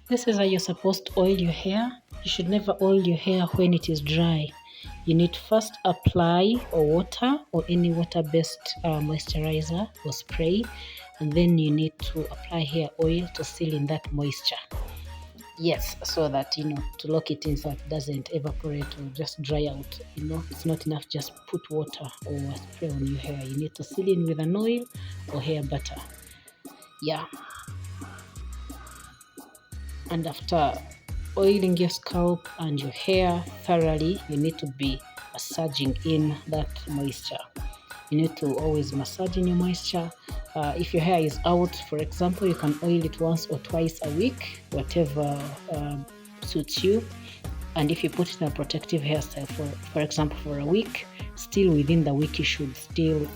This is how you're supposed to oil your hair. You should never oil your hair when it is dry. You need to first apply water or any water-based moisturizer or spray, and then you need to apply hair oil to seal in that moisture. Yes, so that to lock it in so it doesn't evaporate or just dry out. It's not enough just put water or spray on your hair. You need to seal in with an oil or hair butter. Yeah. And after oiling your scalp and your hair thoroughly, you need to be massaging in that moisture. You need to always massage in your moisture. If your hair is out, for example, you can oil it once or twice a week, whatever suits you. And if you put it in a protective hairstyle, for example, for a week, still within the week, you should still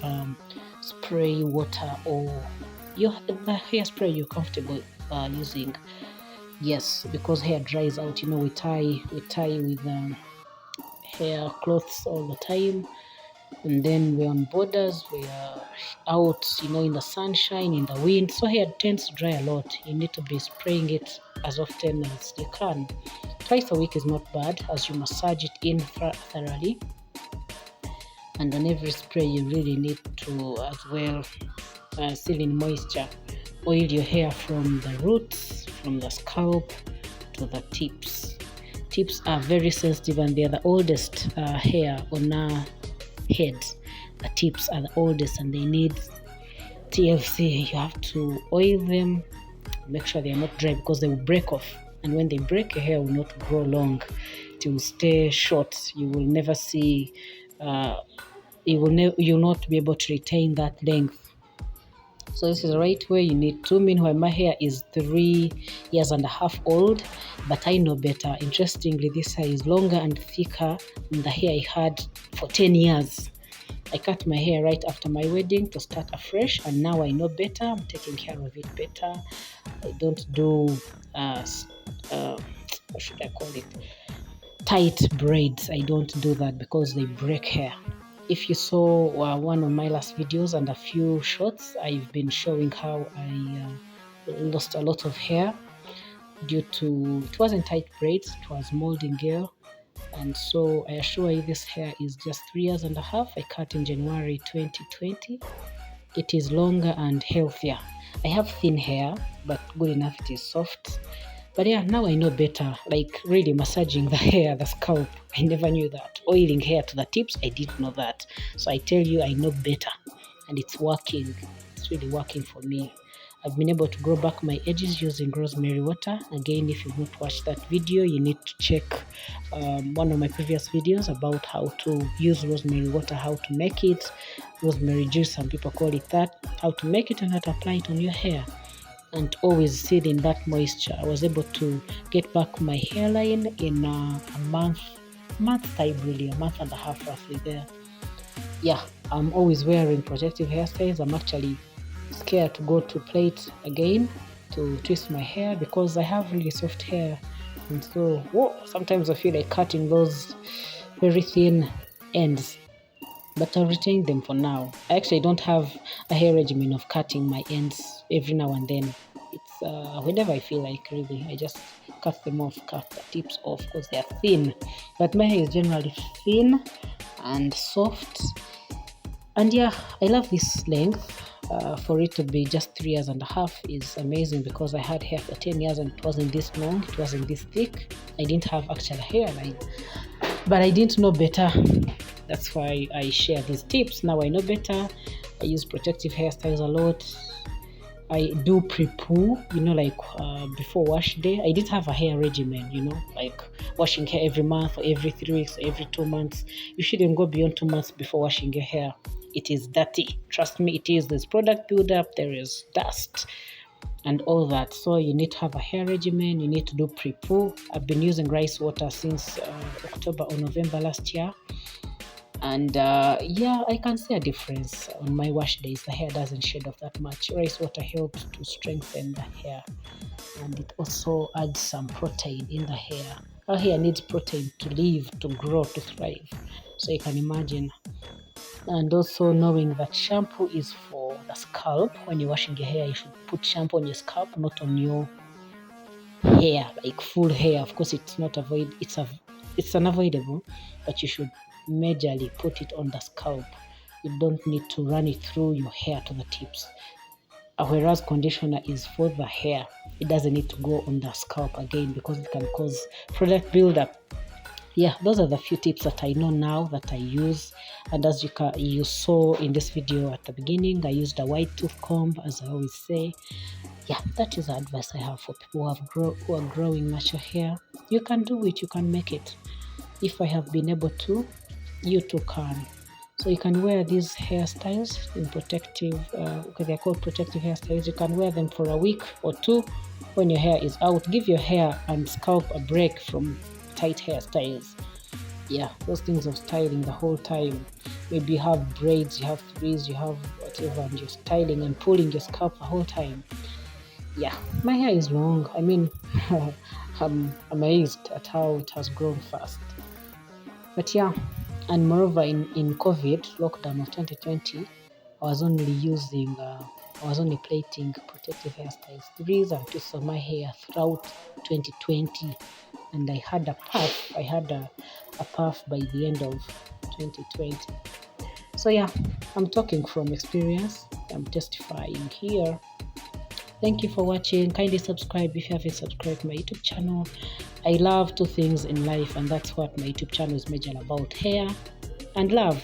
spray water or the hairspray you're comfortable using. Yes, because hair dries out. We tie with hair cloths all the time, and then we're on borders, we are out, in the sunshine, in the wind, so hair tends to dry a lot. You need to be spraying it as often as you can. Twice a week is not bad, as you massage it in thoroughly. And on every spray, you really need to as well seal in moisture. Oil your hair from the roots, from the scalp to the tips. Tips are very sensitive and they are the oldest hair on our heads. The tips are the oldest and they need TLC. You have to oil them, make sure they are not dry because they will break off. And when they break, your hair will not grow long. It will stay short. You will never see, you'll not be able to retain that length. So this is the right way. You need to. Meanwhile, my hair is 3.5 years old, but I know better. Interestingly, this hair is longer and thicker than the hair I had for 10 years. I cut my hair right after my wedding to start afresh, and now I know better. I'm taking care of it better. I don't do, what should I call it? Tight braids. I don't do that because they break hair. If you saw one of my last videos and a few shots, I've been showing how I lost a lot of hair due to, it wasn't tight braids, it was molding hair. And so I assure you this hair is just 3.5 years. I cut in January 2020. It is longer and healthier. I have thin hair, but good enough it is soft. But yeah, now I know better, like really massaging the hair, the scalp. I never knew that. Oiling hair to the tips, I didn't know that. So I tell you, I know better. And it's working. It's really working for me. I've been able to grow back my edges using rosemary water. Again, if you've not watched that video, you need to check one of my previous videos about how to use rosemary water, how to make it. Rosemary juice, some people call it that. How to make it and how to apply it on your hair. And always sit in that moisture. I was able to get back my hairline in a month time, really, a month and a half roughly there. Yeah, I'm always wearing protective hairstyles. I'm actually scared to go to plait again to twist my hair because I have really soft hair. And so, sometimes I feel like cutting those very thin ends. But I'll retain them for now. I actually don't have a hair regimen of cutting my ends every now and then. It's whenever I feel like, really. I just cut them off, cut the tips off because they are thin. But my hair is generally thin and soft. And yeah, I love this length. For it to be just 3.5 years is amazing because I had hair for 10 years and it wasn't this long, it wasn't this thick. I didn't have actual hairline. But I didn't know better. That's why I share these tips. Now I know better. I use protective hairstyles a lot. I do pre-poo, like before wash day. I didn't have a hair regimen, like washing hair every month or every 3 weeks or every 2 months. You shouldn't go beyond 2 months before washing your hair. It is dirty. Trust me, it is. There's product buildup, there is dust and all that. So you need to have a hair regimen. You need to do pre-poo. I've been using rice water since October or November last year. And I can see a difference on my wash days. The hair doesn't shed off that much. Rice water helps to strengthen the hair. And it also adds some protein in the hair. Our hair needs protein to live, to grow, to thrive. So you can imagine. And also knowing that shampoo is for the scalp. When you're washing your hair, you should put shampoo on your scalp, not on your hair, like full hair. Of course, it's unavoidable, but you should majorly put it on the scalp. You don't need to run it through your hair to the tips. Whereas conditioner is for the hair, it doesn't need to go on the scalp again because it can cause product buildup. Yeah, those are the few tips that I know now that I use. And as you saw in this video at the beginning, I used a wide tooth comb, as I always say. Yeah, that is the advice I have for people who are growing natural hair. You can do it, you can make it. If I have been able to, you too can. So you can wear these hairstyles in protective, okay, they're called protective hairstyles. You can wear them for a week or two when your hair is out. Give your hair and scalp a break from tight hairstyles. Yeah, those things of styling the whole time. Maybe you have braids, you have threes, you have whatever, and you're styling and pulling your scalp the whole time. Yeah, my hair is long. I mean, I'm amazed at how it has grown fast. But yeah, and moreover, in COVID lockdown of 2020, I was only plating protective hairstyles, threes and twists of my hair throughout 2020, and I had a puff. I had a puff by the end of 2020. So yeah, I'm talking from experience. I'm testifying here. Thank you for watching. Kindly subscribe if you haven't subscribed to my YouTube channel. I love two things in life, and that's what my YouTube channel is major about: hair and love.